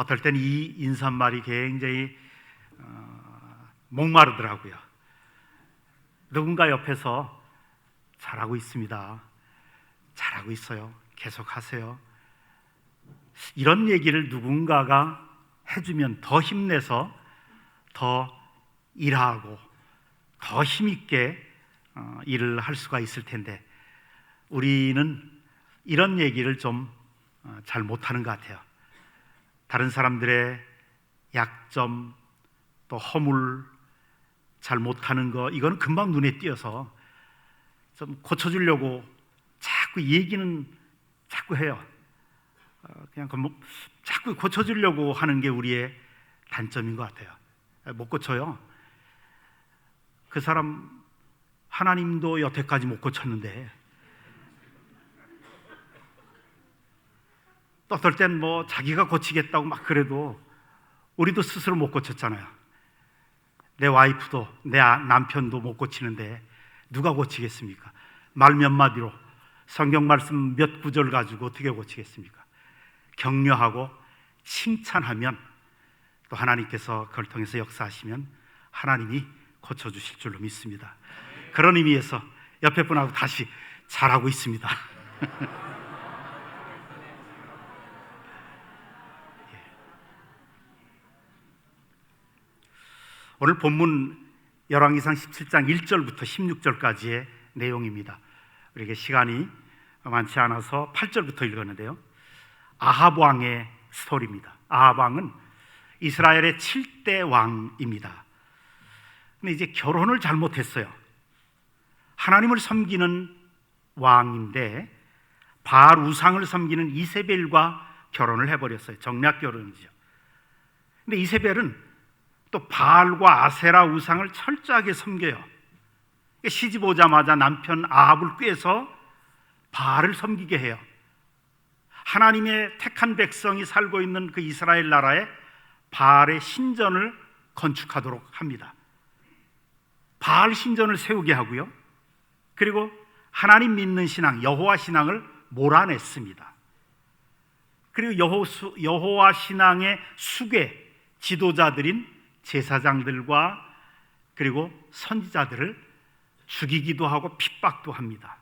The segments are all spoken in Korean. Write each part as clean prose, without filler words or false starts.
어떨 땐 이 인사말이 굉장히 목마르더라고요. 누군가 옆에서 잘하고 있습니다, 잘하고 있어요, 계속하세요, 이런 얘기를 누군가가 해주면 더 힘내서 더 일하고 더 힘있게 일을 할 수가 있을 텐데, 우리는 이런 얘기를 좀 잘 못하는 것 같아요. 다른 사람들의 약점, 또 허물, 잘 못하는 거, 이건 금방 눈에 띄어서 좀 고쳐주려고 자꾸 얘기는 자꾸 해요. 그냥 자꾸 고쳐주려고 하는 게 우리의 단점인 것 같아요. 못 고쳐요. 그 사람 하나님도 여태까지 못 고쳤는데, 또 어떨 땐 뭐 자기가 고치겠다고 막 그래도 우리도 스스로 못 고쳤잖아요. 내 와이프도 내 남편도 못 고치는데 누가 고치겠습니까? 말 몇 마디로 성경 말씀 몇 구절 가지고 어떻게 고치겠습니까? 격려하고 칭찬하면 또 하나님께서 그걸 통해서 역사하시면 하나님이 고쳐주실 줄로 믿습니다. 그런 의미에서 옆에 분하고 다시 잘하고 있습니다. 오늘 본문 열왕기상 17장 1절부터 16절까지의 내용입니다. 우리에게 시간이 많지 않아서 8절부터 읽었는데요, 아합 왕의 스토리입니다. 아합 왕은 이스라엘의 7대 왕입니다. 근데 이제 결혼을 잘못했어요. 하나님을 섬기는 왕인데 바알 우상을 섬기는 이세벨과 결혼을 해버렸어요. 정략 결혼이죠. 근데 이세벨은 또 바알과 아세라 우상을 철저하게 섬겨요. 시집 오자마자 남편 아합을 꾀해서 바알을 섬기게 해요. 하나님의 택한 백성이 살고 있는 그 이스라엘 나라에 바알의 신전을 건축하도록 합니다. 바알 신전을 세우게 하고요, 그리고 하나님 믿는 신앙, 여호와 신앙을 몰아냈습니다. 그리고 여호와 신앙의 수괴 지도자들인 제사장들과 그리고 선지자들을 죽이기도 하고 핍박도 합니다.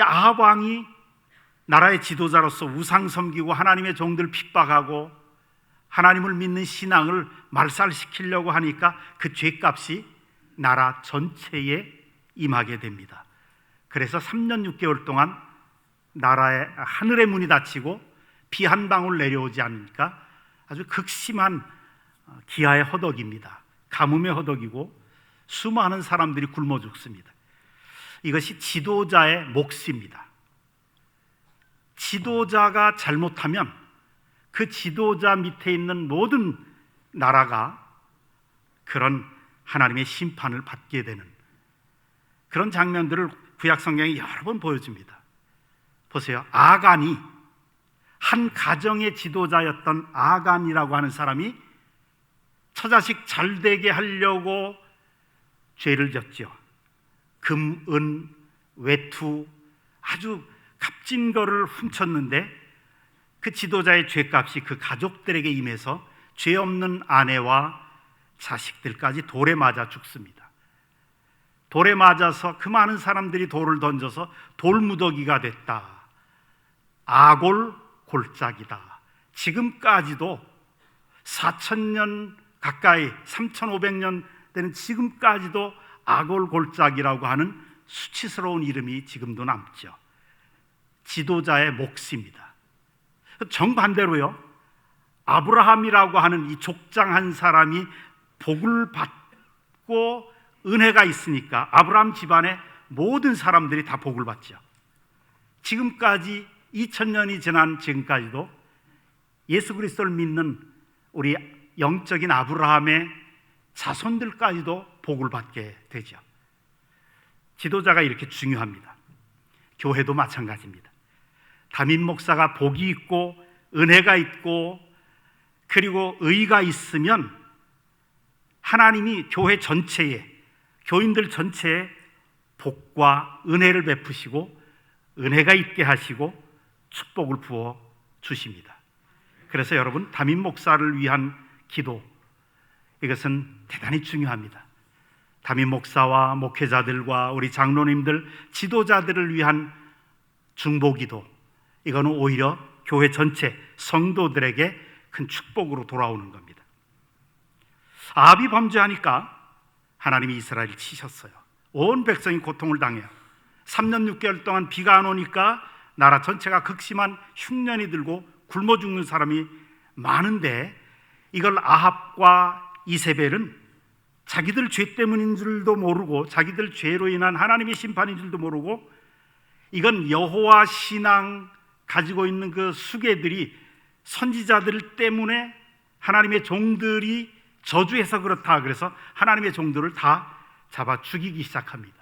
아합 왕이 나라의 지도자로서 우상 섬기고 하나님의 종들 핍박하고 하나님을 믿는 신앙을 말살시키려고 하니까 그 죄값이 나라 전체에 임하게 됩니다. 그래서 3년 6개월 동안 나라의 하늘의 문이 닫히고 비 한 방울 내려오지 않으니까 아주 극심한 기아의 허덕입니다. 가뭄의 허덕이고 수많은 사람들이 굶어 죽습니다. 이것이 지도자의 몫입니다. 지도자가 잘못하면 그 지도자 밑에 있는 모든 나라가 그런 하나님의 심판을 받게 되는 그런 장면들을 구약 성경이 여러 번 보여줍니다. 보세요. 아간이, 한 가정의 지도자였던 아간이라고 하는 사람이 처자식 잘 되게 하려고 죄를 졌죠. 금, 은, 외투, 아주 값진 거를 훔쳤는데 그 지도자의 죄값이 그 가족들에게 임해서 죄 없는 아내와 자식들까지 돌에 맞아 죽습니다. 돌에 맞아서 그 많은 사람들이 돌을 던져서 돌무더기가 됐다. 아골 골짜기다. 지금까지도 4,000년 가까이 3,500년 되는 지금까지도 아골 골짜기라고 하는 수치스러운 이름이 지금도 남죠. 지도자의 몫입니다. 정반대로요, 아브라함이라고 하는 이 족장한 사람이 복을 받고 은혜가 있으니까 아브라함 집안의 모든 사람들이 다 복을 받죠. 지금까지 2000년이 지난 지금까지도 예수 그리스도를 믿는 우리 영적인 아브라함의 자손들까지도 복을 받게 되죠. 지도자가 이렇게 중요합니다. 교회도 마찬가지입니다. 담임 목사가 복이 있고 은혜가 있고 그리고 의가 있으면 하나님이 교회 전체에, 교인들 전체에 복과 은혜를 베푸시고 은혜가 있게 하시고 축복을 부어 주십니다. 그래서 여러분, 담임 목사를 위한 기도, 이것은 대단히 중요합니다. 담임 목사와 목회자들과 우리 장로님들, 지도자들을 위한 중보기도, 이거는 오히려 교회 전체 성도들에게 큰 축복으로 돌아오는 겁니다. 아합이 범죄하니까 하나님이 이스라엘을 치셨어요. 온 백성이 고통을 당해요. 3년 6개월 동안 비가 안 오니까 나라 전체가 극심한 흉년이 들고 굶어 죽는 사람이 많은데, 이걸 아합과 이세벨은 자기들 죄 때문인 줄도 모르고, 자기들 죄로 인한 하나님의 심판인 줄도 모르고, 이건 여호와 신앙 가지고 있는 그 수괴들이, 선지자들 때문에 하나님의 종들이 저주해서 그렇다, 그래서 하나님의 종들을 다 잡아 죽이기 시작합니다.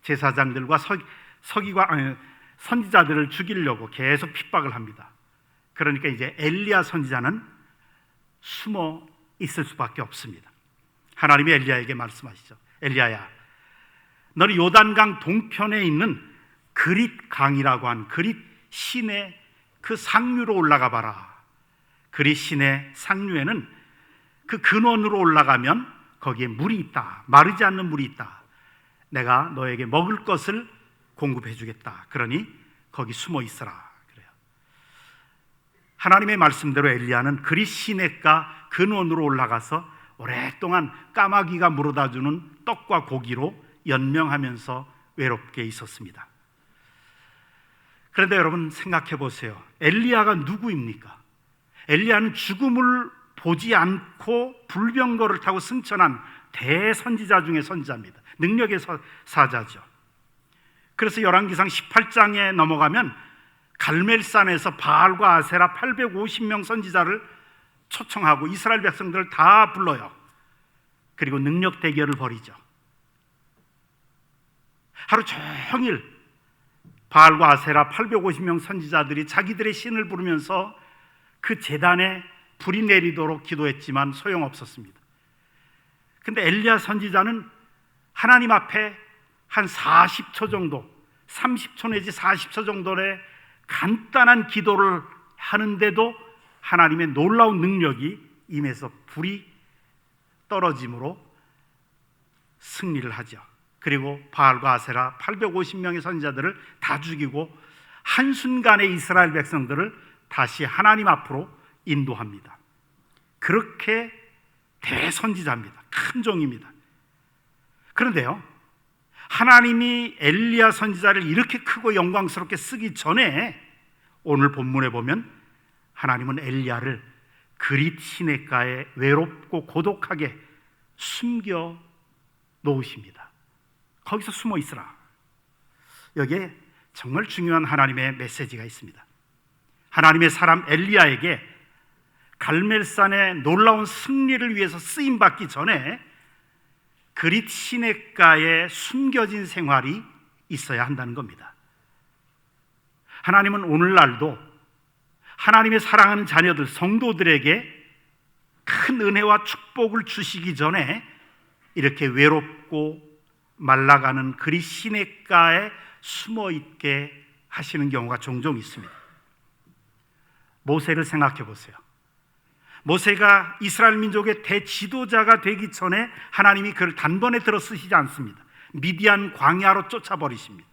제사장들과 선지자들을 죽이려고 계속 핍박을 합니다. 그러니까 이제 엘리야 선지자는 숨어 있을 수밖에 없습니다. 하나님이 엘리야에게 말씀하시죠. 엘리야야, 너는 요단강 동편에 있는 그릿 강이라고 한 그릿 시내 그 상류로 올라가 봐라. 그릿 시내 상류에는 그 근원으로 올라가면 거기에 물이 있다. 마르지 않는 물이 있다. 내가 너에게 먹을 것을 공급해 주겠다. 그러니 거기 숨어 있어라. 그래요. 하나님의 말씀대로 엘리야는 그릿 시내가 근원으로 올라가서 오랫동안 까마귀가 물어다 주는 떡과 고기로 연명하면서 외롭게 있었습니다. 그런데 여러분, 생각해 보세요. 엘리야가 누구입니까? 엘리야는 죽음을 보지 않고 불병거를 타고 승천한 대선지자 중에 선지자입니다. 능력의 사자죠. 그래서 열왕기상 18장에 넘어가면 갈멜산에서 바알과 아세라 850명 선지자를 초청하고 이스라엘 백성들을 다 불러요. 그리고 능력 대결을 벌이죠. 하루 종일 바알과 아세라 850명 선지자들이 자기들의 신을 부르면서 그 제단에 불이 내리도록 기도했지만 소용없었습니다. 근데 엘리야 선지자는 하나님 앞에 한 40초 정도, 30초 내지 40초 정도의 간단한 기도를 하는데도 하나님의 놀라운 능력이 임해서 불이 떨어짐으로 승리를 하죠. 그리고 바알과 아세라 850명의 선지자들을 다 죽이고 한순간에 이스라엘 백성들을 다시 하나님 앞으로 인도합니다. 그렇게 대선지자입니다. 큰 종입니다. 그런데요, 하나님이 엘리야 선지자를 이렇게 크고 영광스럽게 쓰기 전에 오늘 본문에 보면 하나님은 엘리야를 그릿 시냇가에 외롭고 고독하게 숨겨 놓으십니다. 거기서 숨어 있으라. 여기에 정말 중요한 하나님의 메시지가 있습니다. 하나님의 사람 엘리야에게 갈멜산의 놀라운 승리를 위해서 쓰임받기 전에 그릿 시냇가에 숨겨진 생활이 있어야 한다는 겁니다. 하나님은 오늘날도 하나님의 사랑하는 자녀들, 성도들에게 큰 은혜와 축복을 주시기 전에 이렇게 외롭고 말라가는 그릿 시냇가에 숨어 있게 하시는 경우가 종종 있습니다. 모세를 생각해 보세요. 모세가 이스라엘 민족의 대지도자가 되기 전에 하나님이 그를 단번에 들어 쓰시지 않습니다. 미디안 광야로 쫓아버리십니다.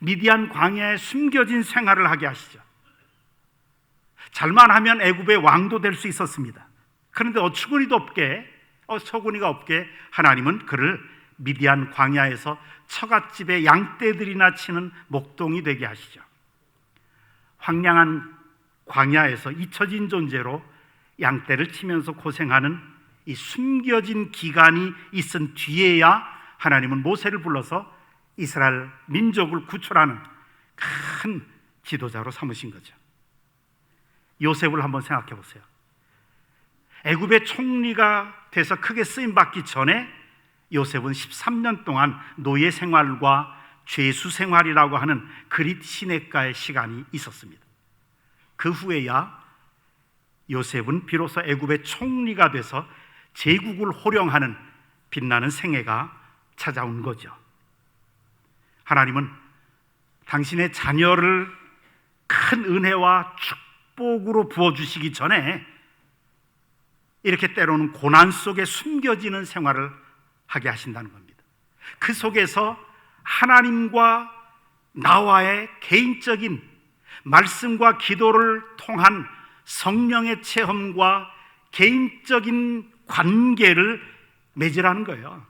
미디안 광야에 숨겨진 생활을 하게 하시죠. 잘만 하면 애굽의 왕도 될 수 있었습니다. 그런데 어처구니가 없게 하나님은 그를 미디안 광야에서 처갓집에 양떼들이나 치는 목동이 되게 하시죠. 황량한 광야에서 잊혀진 존재로 양떼를 치면서 고생하는 이 숨겨진 기간이 있은 뒤에야 하나님은 모세를 불러서 이스라엘 민족을 구출하는 큰 지도자로 삼으신 거죠. 요셉을 한번 생각해 보세요. 애굽의 총리가 돼서 크게 쓰임받기 전에 요셉은 13년 동안 노예 생활과 죄수 생활이라고 하는 그릿 시냇가의 시간이 있었습니다. 그 후에야 요셉은 비로소 애굽의 총리가 돼서 제국을 호령하는 빛나는 생애가 찾아온 거죠. 하나님은 당신의 자녀를 큰 은혜와 축복으로 부어주시기 전에 이렇게 때로는 고난 속에 숨겨지는 생활을 하게 하신다는 겁니다. 그 속에서 하나님과 나와의 개인적인 말씀과 기도를 통한 성령의 체험과 개인적인 관계를 맺으라는 거예요.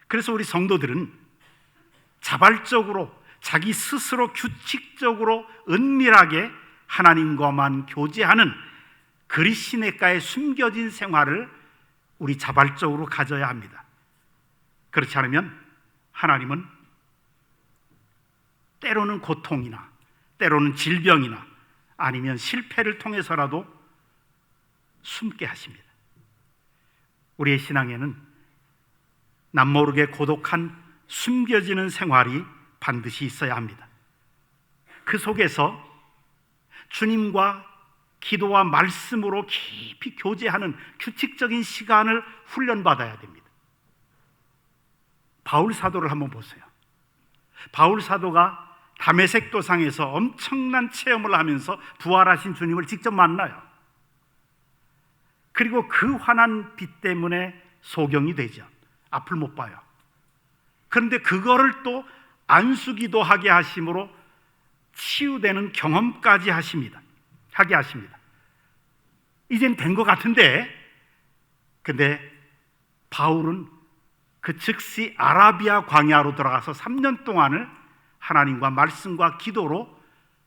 그래서 우리 성도들은 자발적으로 자기 스스로 규칙적으로 은밀하게 하나님과만 교제하는 그리스도네가에 숨겨진 생활을 우리 자발적으로 가져야 합니다. 그렇지 않으면 하나님은 때로는 고통이나 때로는 질병이나 아니면 실패를 통해서라도 숨게 하십니다. 우리의 신앙에는 남모르게 고독한 숨겨지는 생활이 반드시 있어야 합니다. 그 속에서 주님과 기도와 말씀으로 깊이 교제하는 규칙적인 시간을 훈련받아야 됩니다. 바울 사도를 한번 보세요. 바울 사도가 다메섹 도상에서 엄청난 체험을 하면서 부활하신 주님을 직접 만나요. 그리고 그 환한 빛 때문에 소경이 되죠. 앞을 못 봐요. 그런데 그거를 또 안수기도 하게 하심으로 치유되는 경험까지 하게 하십니다. 이젠 된 것 같은데, 근데 바울은 그 즉시 아라비아 광야로 들어가서 3년 동안을 하나님과 말씀과 기도로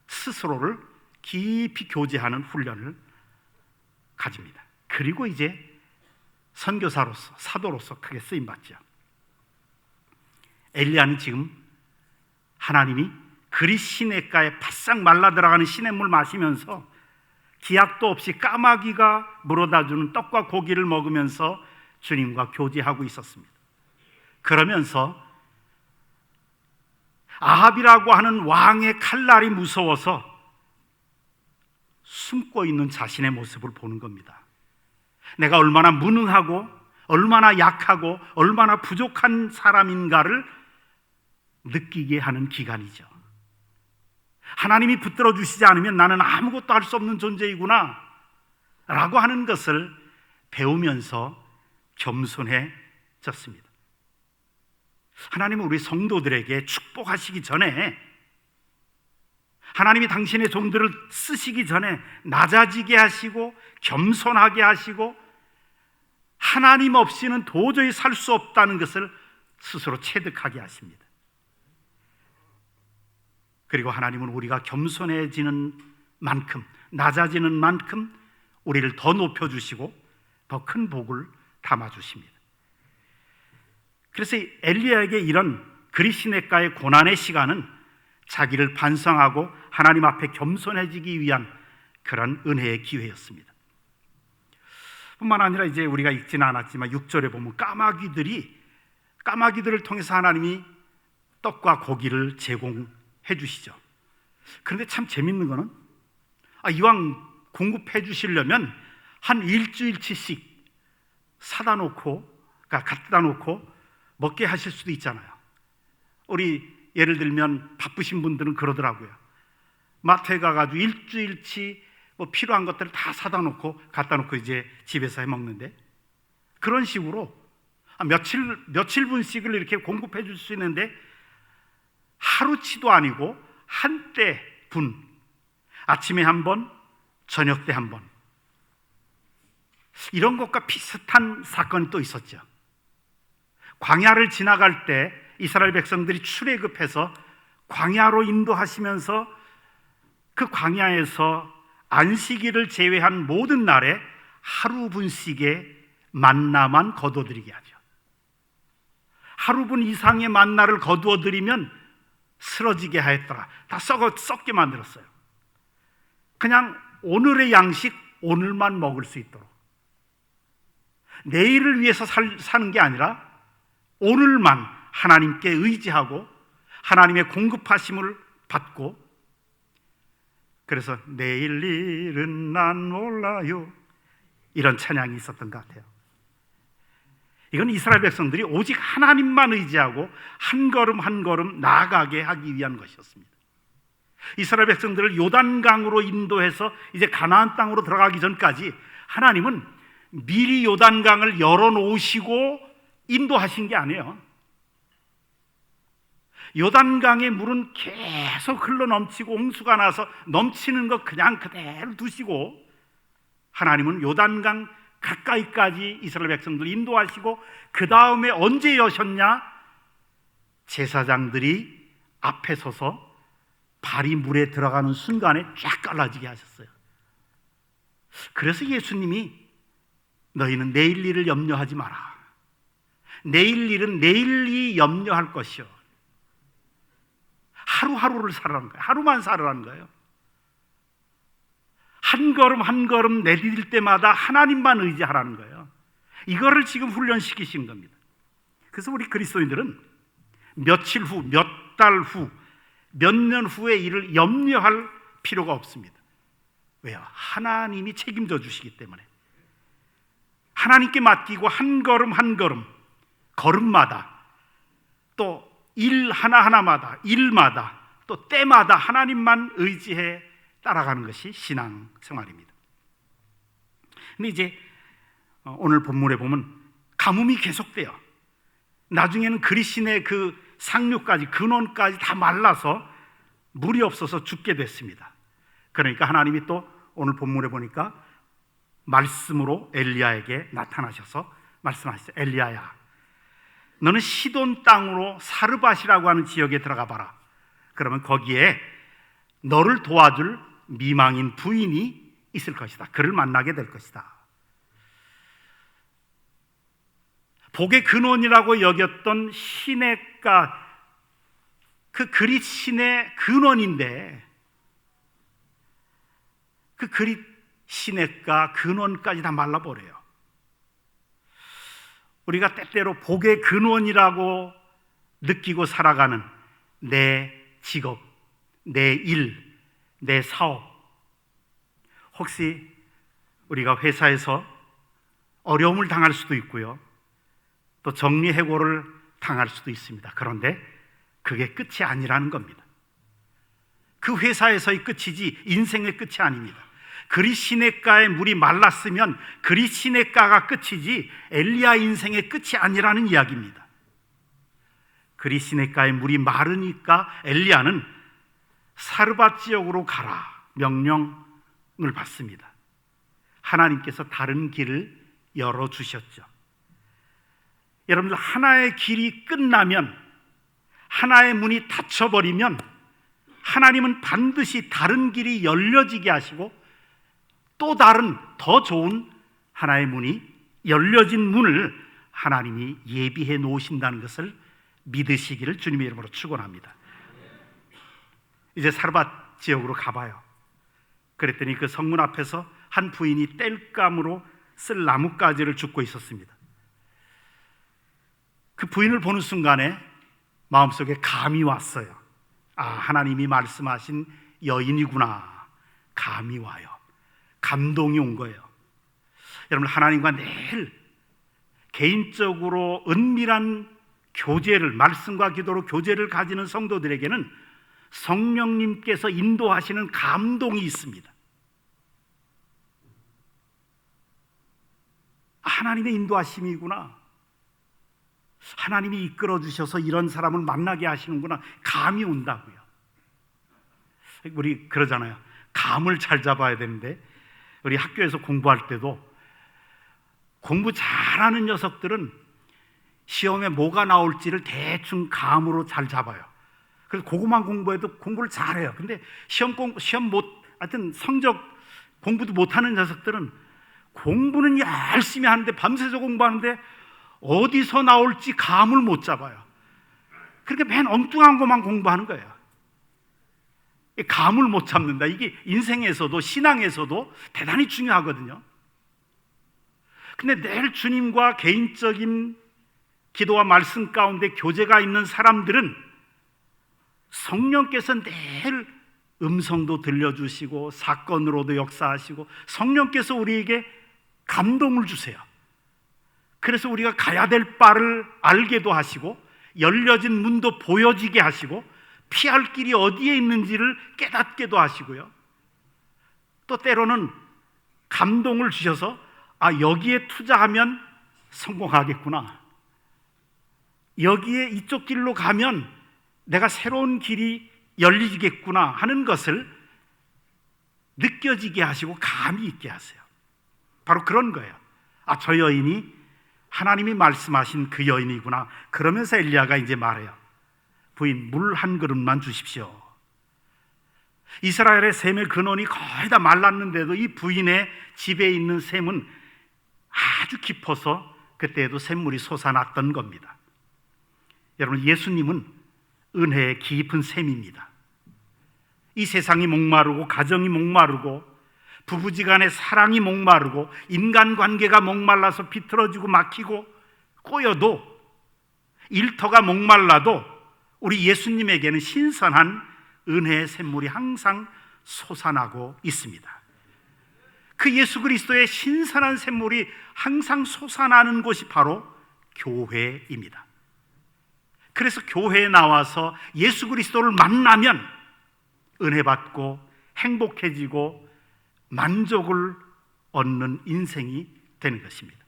스스로를 깊이 교제하는 훈련을 가집니다. 그리고 이제 선교사로서, 사도로서 크게 쓰임받죠. 엘리야는 지금 하나님이 그리시네가에 바싹 말라 들어가는 시냇물 마시면서 기약도 없이 까마귀가 물어다주는 떡과 고기를 먹으면서 주님과 교제하고 있었습니다. 그러면서 아합이라고 하는 왕의 칼날이 무서워서 숨고 있는 자신의 모습을 보는 겁니다. 내가 얼마나 무능하고 얼마나 약하고 얼마나 부족한 사람인가를 느끼게 하는 기간이죠. 하나님이 붙들어 주시지 않으면 나는 아무것도 할 수 없는 존재이구나 라고 하는 것을 배우면서 겸손해졌습니다. 하나님은 우리 성도들에게 축복하시기 전에, 하나님이 당신의 종들을 쓰시기 전에 낮아지게 하시고 겸손하게 하시고 하나님 없이는 도저히 살 수 없다는 것을 스스로 체득하게 하십니다. 그리고 하나님은 우리가 겸손해지는 만큼, 낮아지는 만큼 우리를 더 높여주시고 더 큰 복을 담아주십니다. 그래서 엘리야에게 이런 그리시네가의 고난의 시간은 자기를 반성하고 하나님 앞에 겸손해지기 위한 그런 은혜의 기회였습니다. 뿐만 아니라 이제 우리가 읽지는 않았지만 6절에 보면 까마귀들을 통해서 하나님이 떡과 고기를 제공해 주시죠. 그런데 참 재밌는 거는 이왕 공급해 주시려면 한 일주일치씩 사다 놓고, 그러니까 갖다 놓고 먹게 하실 수도 있잖아요. 우리 예를 들면 바쁘신 분들은 그러더라고요. 마트에 가가지고 일주일치 뭐 필요한 것들을 다 사다 놓고 갖다 놓고 이제 집에서 해 먹는데, 그런 식으로 며칠 분씩을 이렇게 공급해 줄 수 있는데 하루치도 아니고 한때 분, 아침에 한 번, 저녁 때 한 번, 이런 것과 비슷한 사건이 또 있었죠. 광야를 지나갈 때 이스라엘 백성들이 출애굽해서 광야로 인도하시면서 그 광야에서 안식일을 제외한 모든 날에 하루 분씩의 만나만 거두어드리게 하죠. 하루 분 이상의 만나를 거두어드리면 쓰러지게 하였더라. 다 썩게 만들었어요. 그냥 오늘의 양식 오늘만 먹을 수 있도록, 내일을 위해서 사는 게 아니라 오늘만 하나님께 의지하고 하나님의 공급하심을 받고, 그래서 내일 일은 난 몰라요, 이런 찬양이 있었던 것 같아요. 이건 이스라엘 백성들이 오직 하나님만 의지하고 한 걸음 한 걸음 나아가게 하기 위한 것이었습니다. 이스라엘 백성들을 요단강으로 인도해서 이제 가나안 땅으로 들어가기 전까지 하나님은 미리 요단강을 열어놓으시고 인도하신 게 아니에요. 요단강의 물은 계속 흘러넘치고 홍수가 나서 넘치는 것 그냥 그대로 두시고, 하나님은 요단강 가까이까지 이스라엘 백성들 인도하시고, 그 다음에 언제 여셨냐? 제사장들이 앞에 서서 발이 물에 들어가는 순간에 쫙 갈라지게 하셨어요. 그래서 예수님이 너희는 내일 일을 염려하지 마라. 내일 일은 내일이 염려할 것이요. 하루하루를 살아라는 거예요. 하루만 살아라는 거예요. 한 걸음 한 걸음 내디딜 때마다 하나님만 의지하라는 거예요. 이거를 지금 훈련시키신 겁니다. 그래서 우리 그리스도인들은 며칠 후, 몇 달 후, 몇 년 후의 일을 염려할 필요가 없습니다. 왜요? 하나님이 책임져 주시기 때문에. 하나님께 맡기고 한 걸음 한 걸음, 걸음마다, 또 일 하나하나마다, 일마다, 또 때마다 하나님만 의지해 따라가는 것이 신앙 생활입니다. 근데 이제 오늘 본문에 보면 가뭄이 계속돼요. 나중에는 그리신의 그 상류까지, 근원까지 다 말라서 물이 없어서 죽게 됐습니다. 그러니까 하나님이 또 오늘 본문에 보니까 말씀으로 엘리야에게 나타나셔서 말씀하셨어요. 엘리야야, 너는 시돈 땅으로 사르밧이라고 하는 지역에 들어가 봐라. 그러면 거기에 너를 도와줄 미망인 부인이 있을 것이다. 그를 만나게 될 것이다. 복의 근원이라고 여겼던 시냇가, 그 그릿 시내 근원인데, 그 그릿 시냇가 근원까지 다 말라버려요. 우리가 때때로 복의 근원이라고 느끼고 살아가는 내 직업, 내 일, 내 사업, 혹시 우리가 회사에서 어려움을 당할 수도 있고요, 또 정리해고를 당할 수도 있습니다. 그런데 그게 끝이 아니라는 겁니다. 그 회사에서의 끝이지 인생의 끝이 아닙니다. 그릿 시냇가에 물이 말랐으면 그릿 시냇가가 끝이지 엘리야 인생의 끝이 아니라는 이야기입니다. 그릿 시냇가에 물이 마르니까 엘리야는 사르밧 지역으로 가라 명령을 받습니다. 하나님께서 다른 길을 열어주셨죠. 여러분들, 하나의 길이 끝나면, 하나의 문이 닫혀버리면 하나님은 반드시 다른 길이 열려지게 하시고 또 다른 더 좋은 하나의 문이, 열려진 문을 하나님이 예비해 놓으신다는 것을 믿으시기를 주님의 이름으로 축원합니다. 이제 사르밧 지역으로 가봐요. 그랬더니 그 성문 앞에서 한 부인이 땔감으로 쓸 나뭇가지를 줍고 있었습니다. 그 부인을 보는 순간에 마음속에 감이 왔어요. 아, 하나님이 말씀하신 여인이구나. 감이 와요. 감동이 온 거예요. 여러분, 하나님과 매일 개인적으로 은밀한 교제를, 말씀과 기도로 교제를 가지는 성도들에게는 성령님께서 인도하시는 감동이 있습니다. 하나님의 인도하심이구나. 하나님이 이끌어 주셔서 이런 사람을 만나게 하시는구나. 감이 온다고요. 우리 그러잖아요. 감을 잘 잡아야 되는데, 우리 학교에서 공부할 때도 공부 잘하는 녀석들은 시험에 뭐가 나올지를 대충 감으로 잘 잡아요. 그래서 그것만 공부해도 공부를 잘해요. 근데 하여튼 성적 공부도 못하는 녀석들은 공부는 열심히 하는데, 밤새서 공부하는데 어디서 나올지 감을 못 잡아요. 그러니까 맨 엉뚱한 것만 공부하는 거예요. 감을 못 잡는다. 이게 인생에서도 신앙에서도 대단히 중요하거든요. 근데 늘 주님과 개인적인 기도와 말씀 가운데 교제가 있는 사람들은 성령께서 늘 음성도 들려주시고 사건으로도 역사하시고 성령께서 우리에게 감동을 주세요. 그래서 우리가 가야 될 바를 알게도 하시고 열려진 문도 보여지게 하시고 피할 길이 어디에 있는지를 깨닫게도 하시고요. 또 때로는 감동을 주셔서 여기에 투자하면 성공하겠구나, 여기에 이쪽 길로 가면 내가 새로운 길이 열리겠구나 하는 것을 느껴지게 하시고 감이 있게 하세요. 바로 그런 거예요. 저 여인이 하나님이 말씀하신 그 여인이구나. 그러면서 엘리야가 이제 말해요. 부인, 물 한 그릇만 주십시오. 이스라엘의 샘의 근원이 거의 다 말랐는데도 이 부인의 집에 있는 샘은 아주 깊어서 그때에도 샘물이 솟아났던 겁니다. 여러분, 예수님은 은혜의 깊은 샘입니다. 이 세상이 목마르고 가정이 목마르고 부부지간의 사랑이 목마르고 인간관계가 목말라서 비틀어지고 막히고 꼬여도, 일터가 목말라도 우리 예수님에게는 신선한 은혜의 샘물이 항상 솟아나고 있습니다. 그 예수 그리스도의 신선한 샘물이 항상 솟아나는 곳이 바로 교회입니다. 그래서 교회에 나와서 예수 그리스도를 만나면 은혜 받고 행복해지고 만족을 얻는 인생이 되는 것입니다.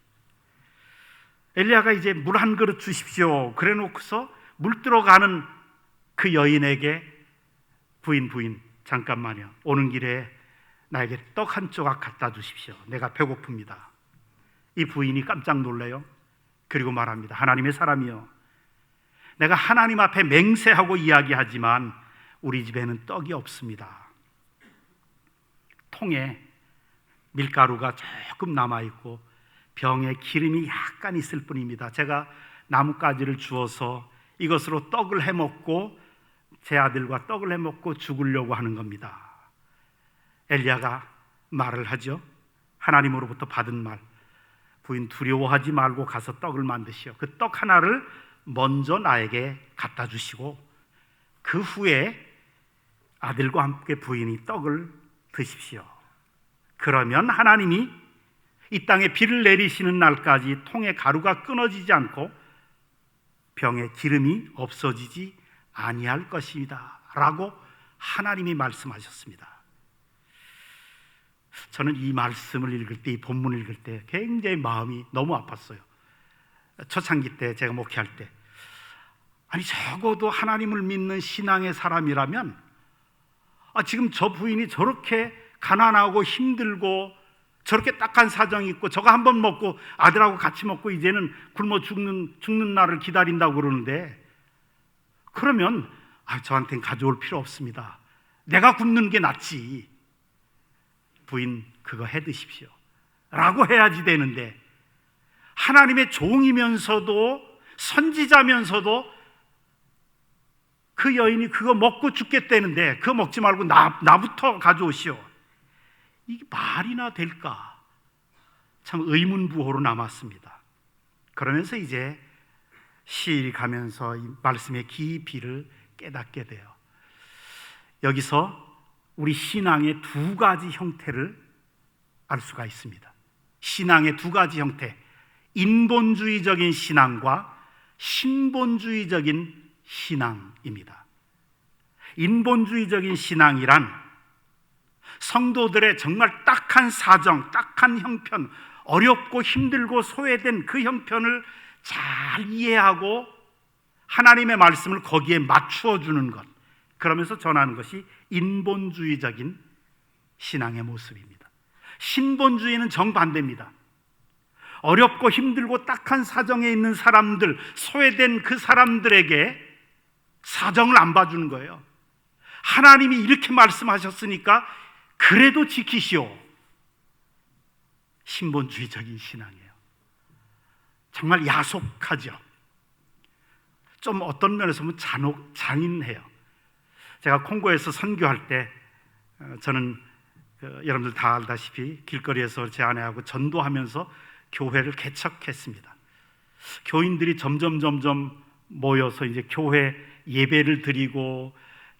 엘리야가 이제 물 한 그릇 주십시오 그래 놓고서 물 들어가는 그 여인에게 부인 잠깐만요, 오는 길에 나에게 떡 한 조각 갖다 주십시오, 내가 배고픕니다. 이 부인이 깜짝 놀래요. 그리고 말합니다. 하나님의 사람이여, 내가 하나님 앞에 맹세하고 이야기하지만 우리 집에는 떡이 없습니다. 통에 밀가루가 조금 남아있고 병에 기름이 약간 있을 뿐입니다. 제가 나뭇가지를 주워서 이것으로 떡을 해먹고 제 아들과 떡을 해먹고 죽으려고 하는 겁니다. 엘리야가 말을 하죠. 하나님으로부터 받은 말, 부인 두려워하지 말고 가서 떡을 만드시오. 그 떡 하나를 먼저 나에게 갖다 주시고 그 후에 아들과 함께 부인이 떡을 드십시오. 그러면 하나님이 이 땅에 비를 내리시는 날까지 통에 가루가 끊어지지 않고 병에 기름이 없어지지 아니할 것입니다 라고 하나님이 말씀하셨습니다. 저는 이 말씀을 읽을 때, 이 본문을 읽을 때 굉장히 마음이 너무 아팠어요. 초창기 때 제가 목회할 때, 아니 적어도 하나님을 믿는 신앙의 사람이라면 지금 저 부인이 저렇게 가난하고 힘들고 저렇게 딱한 사정이 있고 저거 한 번 먹고 아들하고 같이 먹고 이제는 굶어 죽는 날을 기다린다고 그러는데, 그러면 저한테는 가져올 필요 없습니다, 내가 굶는 게 낫지, 부인 그거 해 드십시오 라고 해야지 되는데, 하나님의 종이면서도 선지자면서도 그 여인이 그거 먹고 죽겠다는데 그거 먹지 말고 나부터 가져오시오. 이게 말이나 될까? 참 의문부호로 남았습니다. 그러면서 이제 시일이 가면서 이 말씀의 깊이를 깨닫게 돼요. 여기서 우리 신앙의 두 가지 형태를 알 수가 있습니다. 신앙의 두 가지 형태, 인본주의적인 신앙과 신본주의적인 신앙입니다. 인본주의적인 신앙이란 성도들의 정말 딱한 사정, 딱한 형편, 어렵고 힘들고 소외된 그 형편을 잘 이해하고 하나님의 말씀을 거기에 맞추어 주는 것, 그러면서 전하는 것이 인본주의적인 신앙의 모습입니다. 신본주의는 정반대입니다. 어렵고 힘들고 딱한 사정에 있는 사람들, 소외된 그 사람들에게 사정을 안 봐주는 거예요. 하나님이 이렇게 말씀하셨으니까 그래도 지키시오. 신본주의적인 신앙이에요. 정말 야속하죠. 좀 어떤 면에서 보면 잔인해요. 제가 콩고에서 선교할 때 저는 여러분들 다 알다시피 길거리에서 제 아내하고 전도하면서 교회를 개척했습니다. 교인들이 점점 모여서 이제 교회 예배를 드리고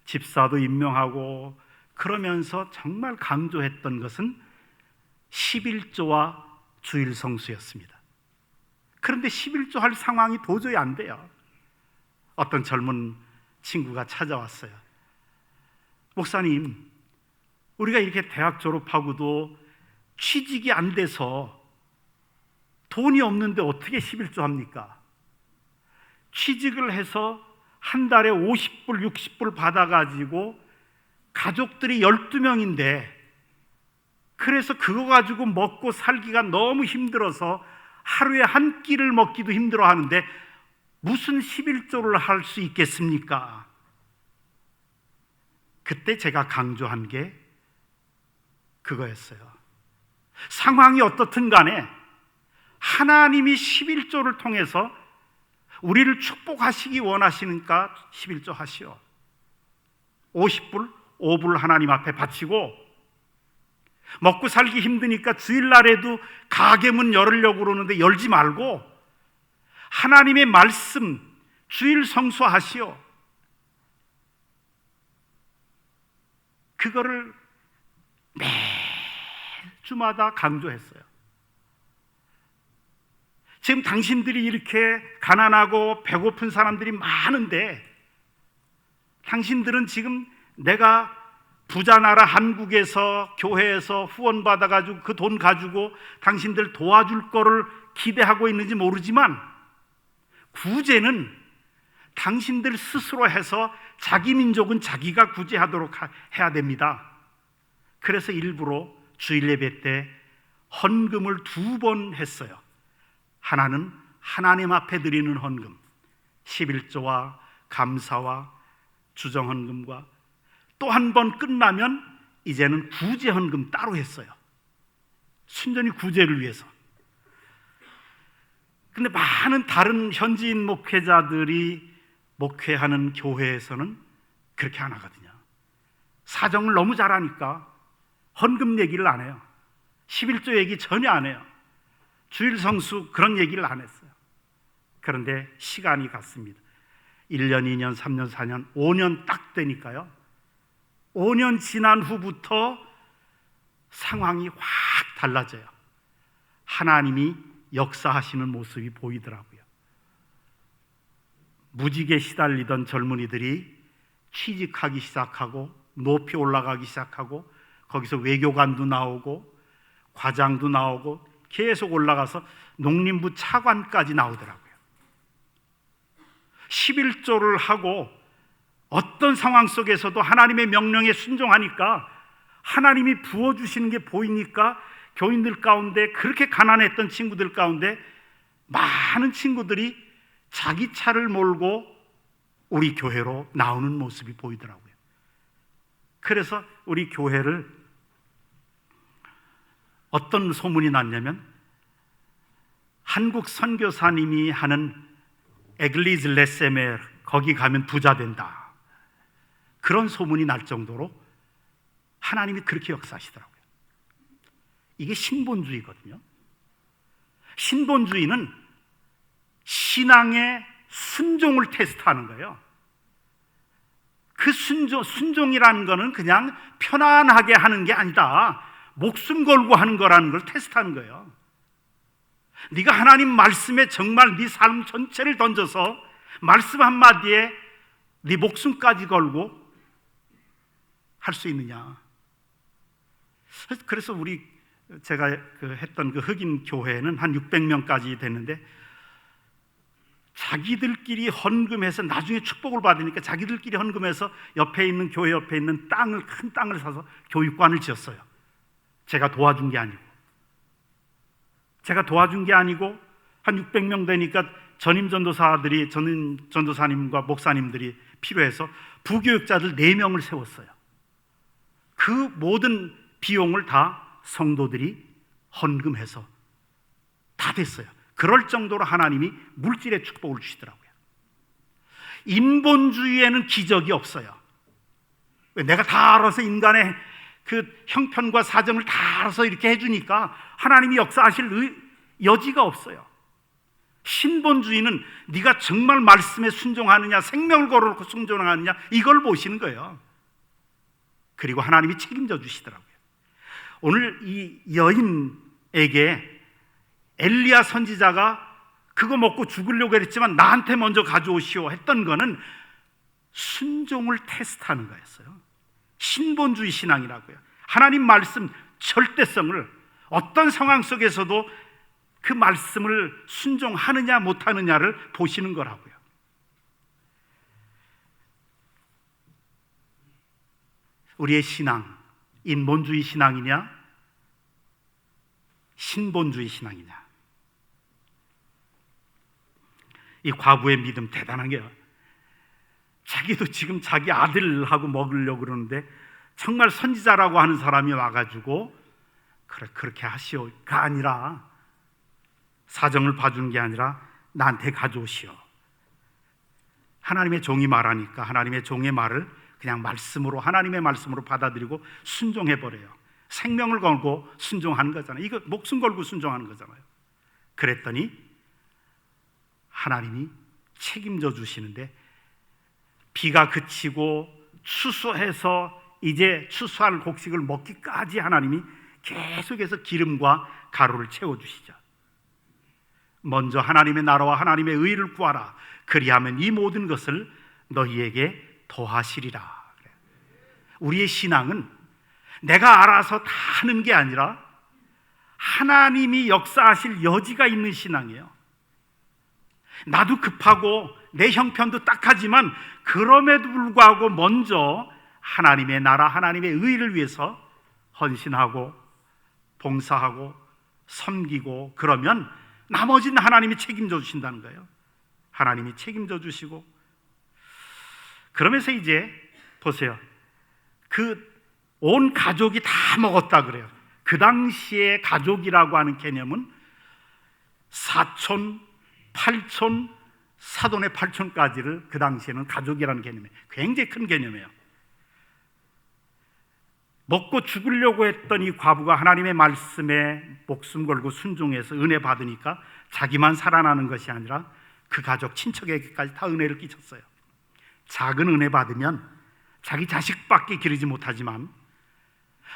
집사도 임명하고 그러면서 정말 강조했던 것은 11조와 주일 성수였습니다. 그런데 11조 할 상황이 도저히 안 돼요. 어떤 젊은 친구가 찾아왔어요. 목사님, 우리가 이렇게 대학 졸업하고도 취직이 안 돼서 돈이 없는데 어떻게 11조 합니까? 취직을 해서 한 달에 50불, 60불 받아가지고 가족들이 12명인데 그래서 그거 가지고 먹고 살기가 너무 힘들어서 하루에 한 끼를 먹기도 힘들어 하는데 무슨 11조를 할 수 있겠습니까? 그때 제가 강조한 게 그거였어요. 상황이 어떻든 간에 하나님이 11조를 통해서 우리를 축복하시기 원하시니까 11조 하시오. 50불, 5불 하나님 앞에 바치고 먹고 살기 힘드니까 주일날에도 가게 문 열으려고 그러는데 열지 말고 하나님의 말씀 주일 성수하시오. 그거를 매주마다 강조했어요. 지금 당신들이 이렇게 가난하고 배고픈 사람들이 많은데 당신들은 지금 내가 부자 나라 한국에서 교회에서 후원 받아가지고 그 돈 가지고 당신들 도와줄 거를 기대하고 있는지 모르지만 구제는 당신들 스스로 해서 자기 민족은 자기가 구제하도록 해야 됩니다. 그래서 일부러 주일 예배 때 헌금을 2번 했어요. 하나는 하나님 앞에 드리는 헌금, 11조와 감사와 주정헌금과 또 한 번 끝나면 이제는 구제헌금 따로 했어요. 순전히 구제를 위해서. 근데 많은 다른 현지인 목회자들이 목회하는 교회에서는 그렇게 안 하거든요. 사정을 너무 잘하니까 헌금 얘기를 안 해요. 11조 얘기 전혀 안 해요. 주일 성수 그런 얘기를 안 했어요. 그런데 시간이 갔습니다. 1년, 2년, 3년, 4년, 5년 딱 되니까요. 5년 지난 후부터 상황이 확 달라져요. 하나님이 역사하시는 모습이 보이더라고요. 무직에 시달리던 젊은이들이 취직하기 시작하고 높이 올라가기 시작하고 거기서 외교관도 나오고 과장도 나오고 계속 올라가서 농림부 차관까지 나오더라고요. 11조를 하고 어떤 상황 속에서도 하나님의 명령에 순종하니까 하나님이 부어주시는 게 보이니까 교인들 가운데 그렇게 가난했던 친구들 가운데 많은 친구들이 자기 차를 몰고 우리 교회로 나오는 모습이 보이더라고요. 그래서 우리 교회를 어떤 소문이 났냐면 한국 선교사님이 하는 에글리즈 레세메 거기 가면 부자 된다. 그런 소문이 날 정도로 하나님이 그렇게 역사하시더라고요. 이게 신본주의거든요. 신본주의는 신앙의 순종을 테스트하는 거예요. 그 순종이라는 거는 그냥 편안하게 하는 게 아니다. 목숨 걸고 하는 거라는 걸 테스트하는 거예요. 네가 하나님 말씀에 정말 네 삶 전체를 던져서 말씀 한마디에 네 목숨까지 걸고 할 수 있느냐. 그래서 제가 했던 그 흑인 교회는 한 600명까지 됐는데 자기들끼리 헌금해서 나중에 축복을 받으니까 자기들끼리 헌금해서 옆에 있는 교회 옆에 있는 큰 땅을 사서 교육관을 지었어요. 제가 도와준 게 아니고 한 600명 되니까 전임 전도사님과 목사님들이 필요해서 부교육자들 4명을 세웠어요. 그 모든 비용을 다 성도들이 헌금해서 다 됐어요. 그럴 정도로 하나님이 물질의 축복을 주시더라고요. 인본주의에는 기적이 없어요. 내가 다 알아서 인간의 그 형편과 사정을 다 알아서 이렇게 해주니까 하나님이 역사하실 여지가 없어요. 신본주의는 네가 정말 말씀에 순종하느냐, 생명을 걸어놓고 순종하느냐, 이걸 보시는 거예요. 그리고 하나님이 책임져 주시더라고요. 오늘 이 여인에게 엘리야 선지자가 그거 먹고 죽으려고 했지만 나한테 먼저 가져오시오 했던 거는 순종을 테스트하는 거였어요. 신본주의 신앙이라고요. 하나님 말씀 절대성을 어떤 상황 속에서도 그 말씀을 순종하느냐 못하느냐를 보시는 거라고요. 우리의 신앙, 인본주의 신앙이냐 신본주의 신앙이냐. 이 과부의 믿음 대단한 게요. 자기도 지금 자기 아들하고 먹으려고 그러는데 정말 선지자라고 하는 사람이 와가지고 그렇게 하시오가 아니라, 사정을 봐주는 게 아니라 나한테 가져오시오. 하나님의 종이 말하니까 하나님의 종의 말을 그냥 말씀으로, 하나님의 말씀으로 받아들이고 순종해버려요. 생명을 걸고 순종하는 거잖아요. 이거 목숨 걸고 순종하는 거잖아요. 그랬더니 하나님이 책임져 주시는데, 비가 그치고 추수해서 이제 추수할 곡식을 먹기까지 하나님이 계속해서 기름과 가루를 채워주시죠. 먼저 하나님의 나라와 하나님의 의를 구하라. 그리하면 이 모든 것을 너희에게 더하시리라. 우리의 신앙은 내가 알아서 다 하는 게 아니라 하나님이 역사하실 여지가 있는 신앙이에요. 나도 급하고 내 형편도 딱하지만 그럼에도 불구하고 먼저 하나님의 나라, 하나님의 의를 위해서 헌신하고 봉사하고 섬기고, 그러면 나머지는 하나님이 책임져 주신다는 거예요. 하나님이 책임져 주시고, 그러면서 이제 보세요. 그 온 가족이 다 먹었다 그래요. 그 당시에 가족이라고 하는 개념은 사촌, 팔촌, 사돈의 팔촌까지를 그 당시에는 가족이라는 개념이에요. 굉장히 큰 개념이에요. 먹고 죽으려고 했던 이 과부가 하나님의 말씀에 목숨 걸고 순종해서 은혜 받으니까 자기만 살아나는 것이 아니라 그 가족, 친척에게까지 다 은혜를 끼쳤어요. 작은 은혜 받으면 자기 자식밖에 기르지 못하지만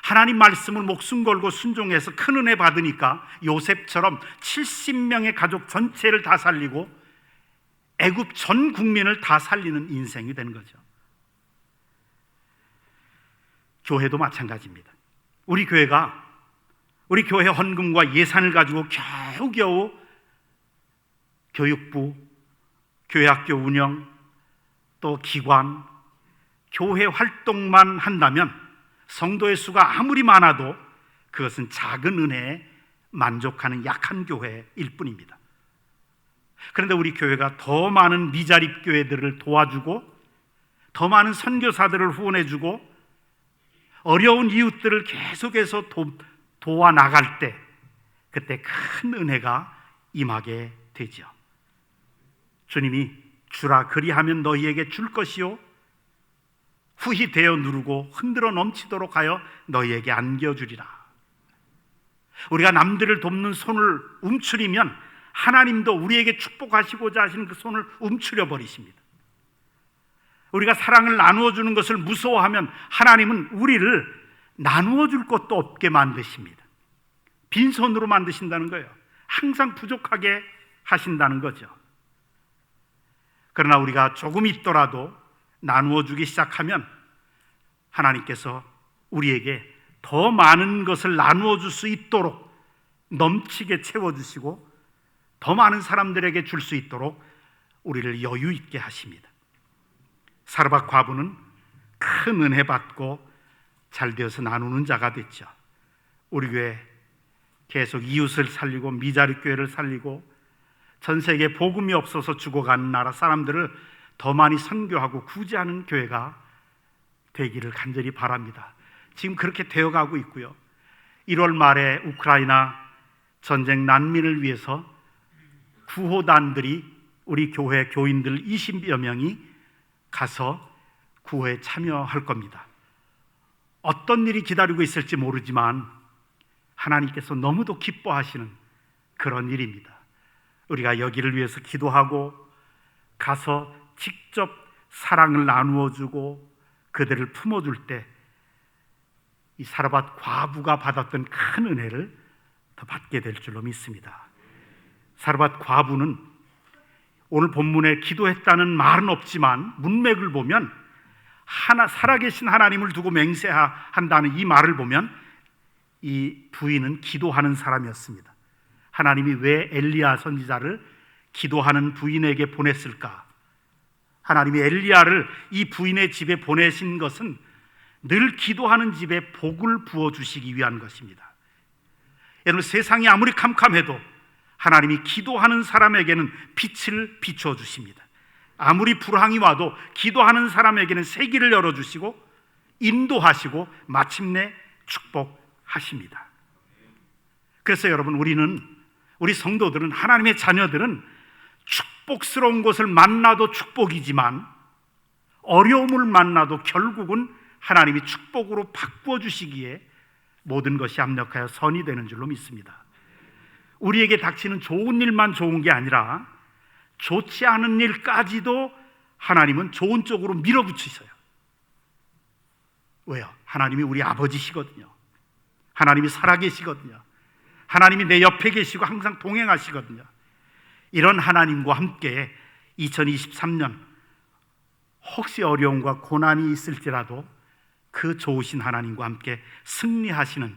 하나님 말씀을 목숨 걸고 순종해서 큰 은혜 받으니까 요셉처럼 70명의 가족 전체를 다 살리고 애굽 전 국민을 다 살리는 인생이 되는 거죠. 교회도 마찬가지입니다. 우리 교회 헌금과 예산을 가지고 겨우겨우 교육부, 교회학교 운영, 또 기관, 교회 활동만 한다면 성도의 수가 아무리 많아도 그것은 작은 은혜에 만족하는 약한 교회일 뿐입니다. 그런데 우리 교회가 더 많은 미자립 교회들을 도와주고, 더 많은 선교사들을 후원해주고, 어려운 이웃들을 계속해서 도와 나갈 때, 그때 큰 은혜가 임하게 되죠. 주님이 주라 그리하면 너희에게 줄 것이요 후히 되어 누르고 흔들어 넘치도록 하여 너희에게 안겨주리라. 우리가 남들을 돕는 손을 움츠리면 하나님도 우리에게 축복하시고자 하시는 그 손을 움츠려 버리십니다. 우리가 사랑을 나누어 주는 것을 무서워하면 하나님은 우리를 나누어 줄 것도 없게 만드십니다. 빈손으로 만드신다는 거예요. 항상 부족하게 하신다는 거죠. 그러나 우리가 조금 있더라도 나누어 주기 시작하면 하나님께서 우리에게 더 많은 것을 나누어 줄 수 있도록 넘치게 채워주시고, 더 많은 사람들에게 줄 수 있도록 우리를 여유 있게 하십니다. 사르밧 과부는 큰 은혜 받고 잘 되어서 나누는 자가 됐죠. 우리 교회 계속 이웃을 살리고 미자립 교회를 살리고 전 세계에 복음이 없어서 죽어가는 나라 사람들을 더 많이 선교하고 구제하는 교회가 되기를 간절히 바랍니다. 지금 그렇게 되어가고 있고요. 1월 말에 우크라이나 전쟁 난민을 위해서 구호단들이, 우리 교회 교인들 20여 명이 가서 구호에 참여할 겁니다. 어떤 일이 기다리고 있을지 모르지만 하나님께서 너무도 기뻐하시는 그런 일입니다. 우리가 여기를 위해서 기도하고 가서 직접 사랑을 나누어 주고 그들을 품어줄 때 이 사르밧 과부가 받았던 큰 은혜를 더 받게 될 줄로 믿습니다. 사르밧 과부는 오늘 본문에 기도했다는 말은 없지만 문맥을 보면 살아계신 하나님을 두고 맹세한다는 이 말을 보면 이 부인은 기도하는 사람이었습니다. 하나님이 왜 엘리야 선지자를 기도하는 부인에게 보냈을까? 하나님이 엘리야를 이 부인의 집에 보내신 것은 늘 기도하는 집에 복을 부어주시기 위한 것입니다. 여러분, 세상이 아무리 캄캄해도 하나님이 기도하는 사람에게는 빛을 비춰 주십니다. 아무리 불황이 와도 기도하는 사람에게는 새 길을 열어주시고 인도하시고 마침내 축복하십니다. 그래서 여러분, 우리 성도들은, 하나님의 자녀들은 축복스러운 것을 만나도 축복이지만 어려움을 만나도 결국은 하나님이 축복으로 바꾸어 주시기에 모든 것이 합력하여 선이 되는 줄로 믿습니다. 우리에게 닥치는 좋은 일만 좋은 게 아니라 좋지 않은 일까지도 하나님은 좋은 쪽으로 밀어붙이셔요. 왜요? 하나님이 우리 아버지시거든요. 하나님이 살아계시거든요. 하나님이 내 옆에 계시고 항상 동행하시거든요. 이런 하나님과 함께 2023년 혹시 어려움과 고난이 있을지라도 그 좋으신 하나님과 함께 승리하시는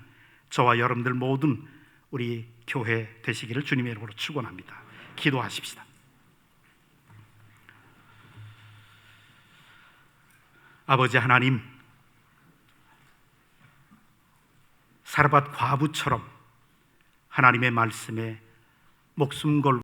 저와 여러분들 모든 우리 교회 되시기를 주님의 이름으로 축원합니다. 기도하십시다. 아버지 하나님, 사르밧 과부처럼 하나님의 말씀에 목숨 걸고